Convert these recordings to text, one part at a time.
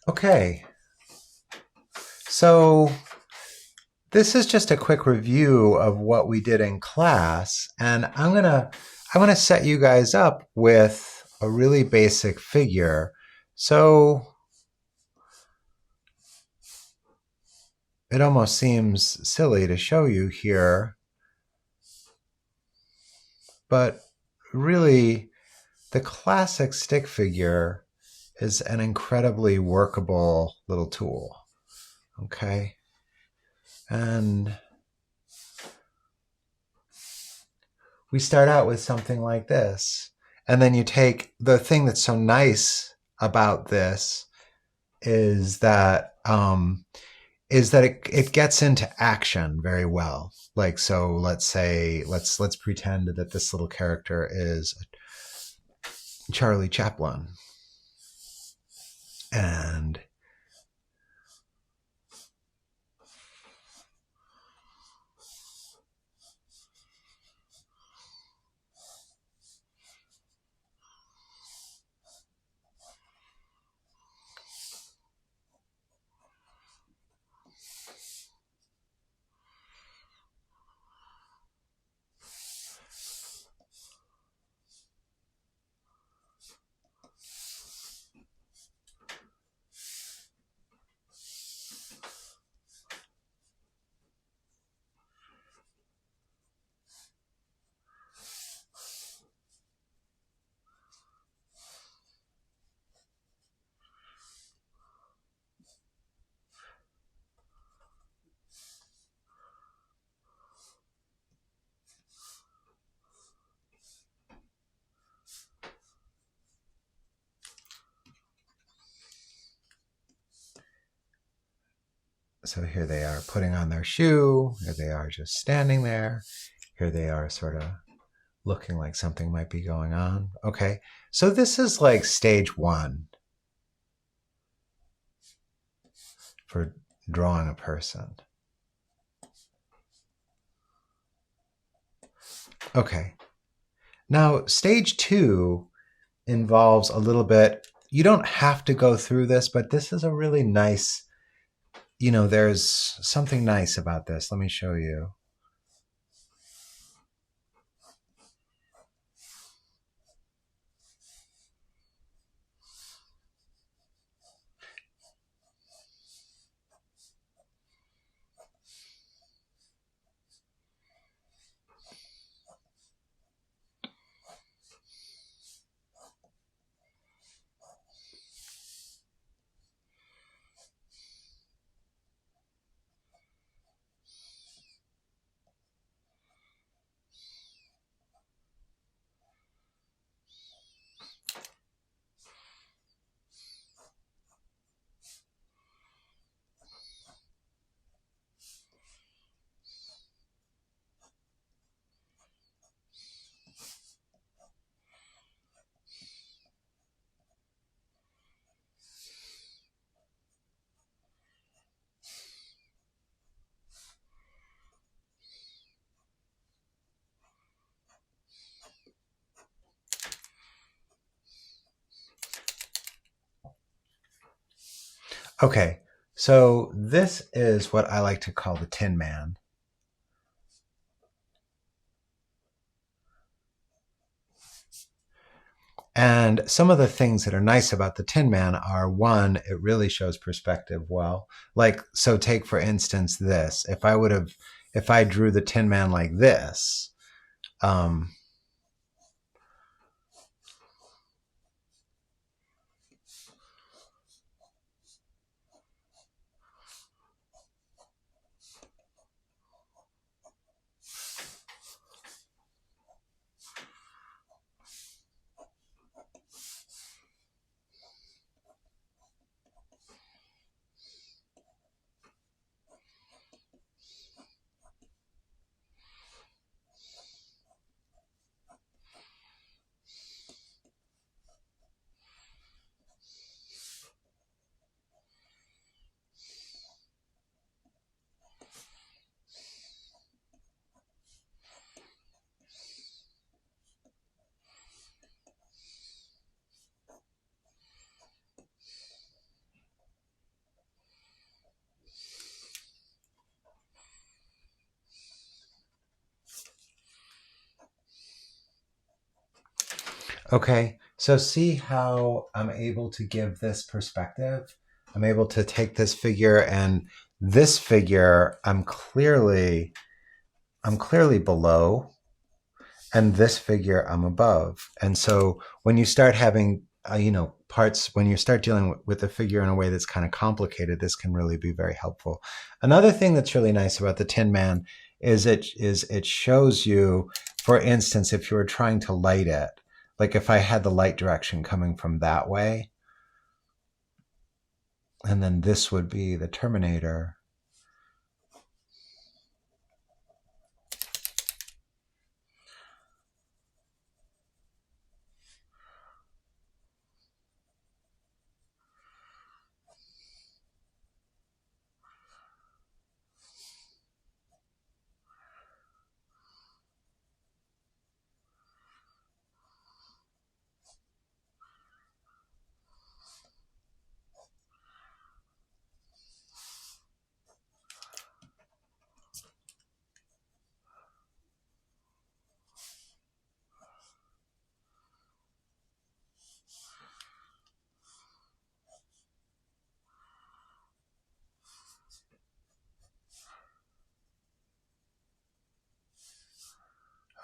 Okay, so this is just a quick review of what we did in class, and I'm gonna set you guys up with a really basic figure. So it almost seems silly to show you here, but really the classic stick figure is an incredibly workable little tool. Okay, and we start out with something like this. And then you take the thing that's so nice about this is that it gets into action very well. Like, so let's say let's pretend that this little character is Charlie Chaplin, and so here they are putting on their shoe. Here they are just standing there. Here they are sort of looking like something might be going on. Okay, so this is like stage one for drawing a person. Okay, now stage two involves a little bit. You don't have to go through this, but this is a really nice, there's something nice about this. Let me show you. Okay, so this is what I like to call the Tin Man. And some of the things that are nice about the Tin Man are, one, it really shows perspective well. Like, so take for instance this. If I drew the Tin Man like this, um, Okay, so see how I'm able to give this perspective? I'm able to take this figure, and this figure I'm clearly below, and this figure I'm above. And so when you start having parts, when you start dealing with the figure in a way that's kind of complicated, this can really be very helpful. Another thing that's really nice about the Tin Man is it shows you, for instance, if you were trying to light it, like if I had the light direction coming from that way, and then this would be the Terminator.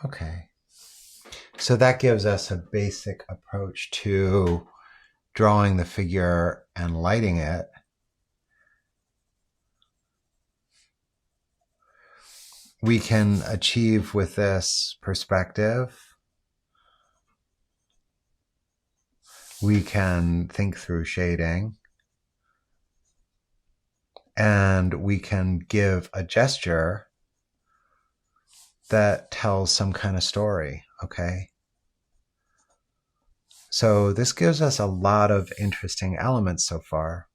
Okay. So that gives us a basic approach to drawing the figure and lighting it. We can achieve with this perspective. We can think through shading. And we can give a gesture that tells some kind of story, okay? So this gives us a lot of interesting elements so far.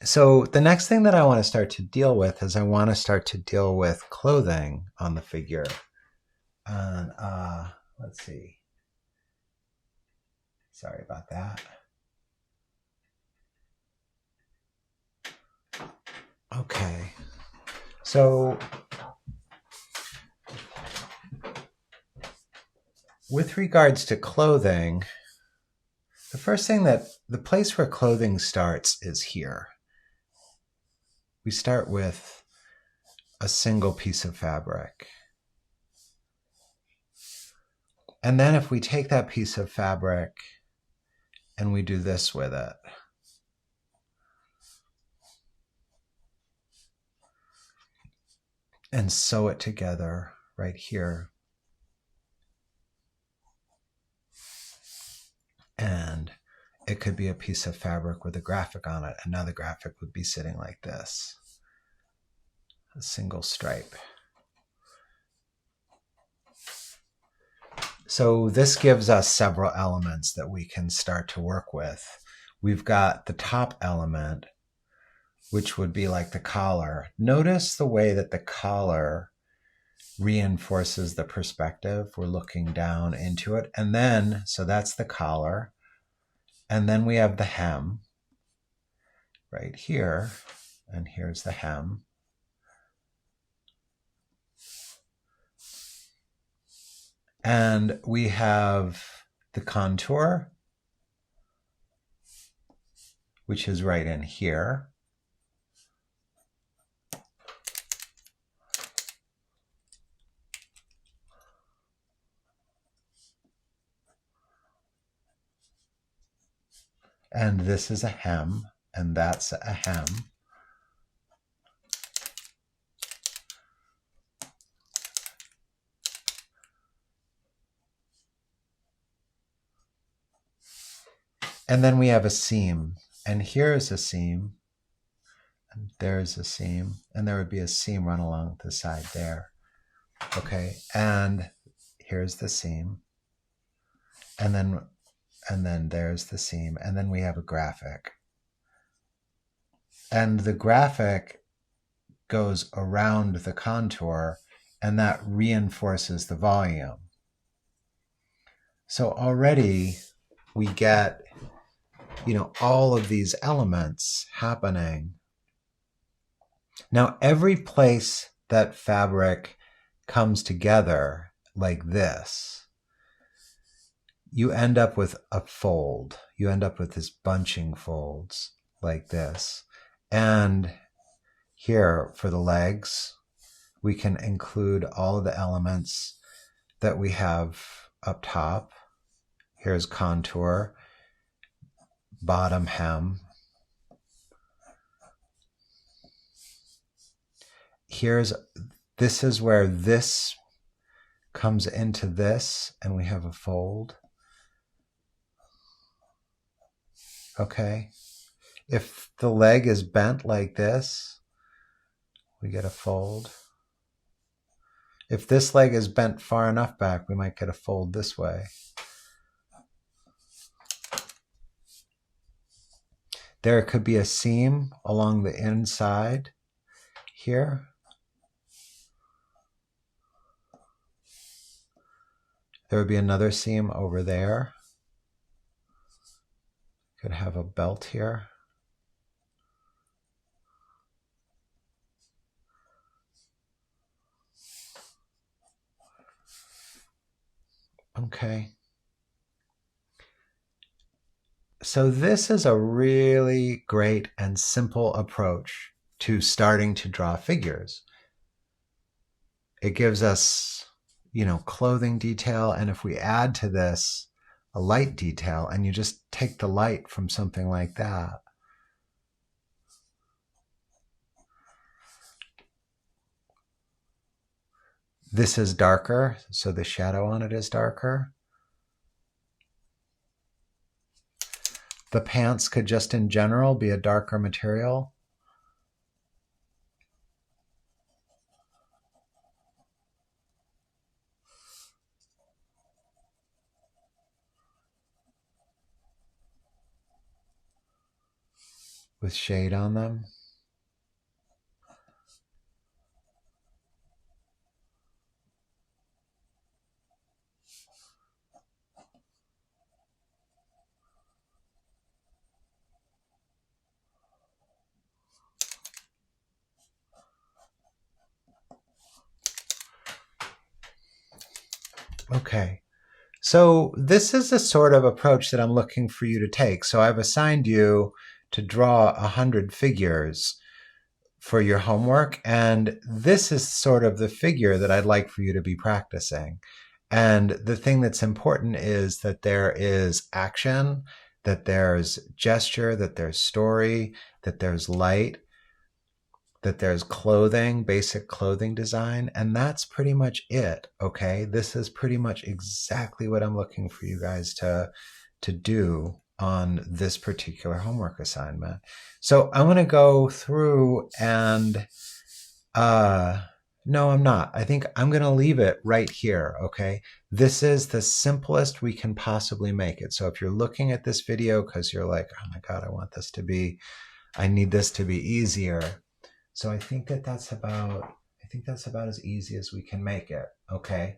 So the next thing that I want to start to deal with is I want to start to deal with clothing on the figure. And let's see. Sorry about that. Okay. So with regards to clothing, the first thing the place where clothing starts is here. We start with a single piece of fabric. And then if we take that piece of fabric and we do this with it, and sew it together right here, and it could be a piece of fabric with a graphic on it. Another graphic would be sitting like this, a single stripe. So this gives us several elements that we can start to work with. We've got the top element, which would be like the collar. Notice the way that the collar reinforces the perspective. We're looking down into it. And then, so that's the collar. And then we have the hem right here. And here's the hem. And we have the contour, which is right in here. And this is a hem, and that's a hem. And then we have a seam, and here's a seam, and there's a seam, and there would be a seam run along the side there. Okay, and here's the seam, and then there's the seam, and then we have a graphic. And the graphic goes around the contour, and that reinforces the volume. So already we get, all of these elements happening. Now, every place that fabric comes together like this, you end up with a fold. You end up with this bunching folds like this. And here for the legs, we can include all of the elements that we have up top. Here's contour, bottom hem. This is where this comes into this, and we have a fold. Okay. If the leg is bent like this, we get a fold. If this leg is bent far enough back, we might get a fold this way. There could be a seam along the inside here. There would be another seam over there. Could have a belt here. Okay. So this is a really great and simple approach to starting to draw figures. It gives us, clothing detail. And if we add to this a light detail, and you just take the light from something like that, this is darker, so the shadow on it is darker. The pants could just in general be a darker material. With shade on them. Okay, so this is the sort of approach that I'm looking for you to take. So I've assigned you to draw 100 figures for your homework, and this is sort of the figure that I'd like for you to be practicing. And the thing that's important is that there is action, that there's gesture, that there's story, that there's light, that there's clothing, basic clothing design, and that's pretty much it, okay? This is pretty much exactly what I'm looking for you guys to do on this particular homework assignment. So I'm going to go through and, no, I'm not. I think I'm going to leave it right here, okay? This is the simplest we can possibly make it. So if you're looking at this video because you're like, oh my God, I need this to be easier. So I think that's about as easy as we can make it, okay?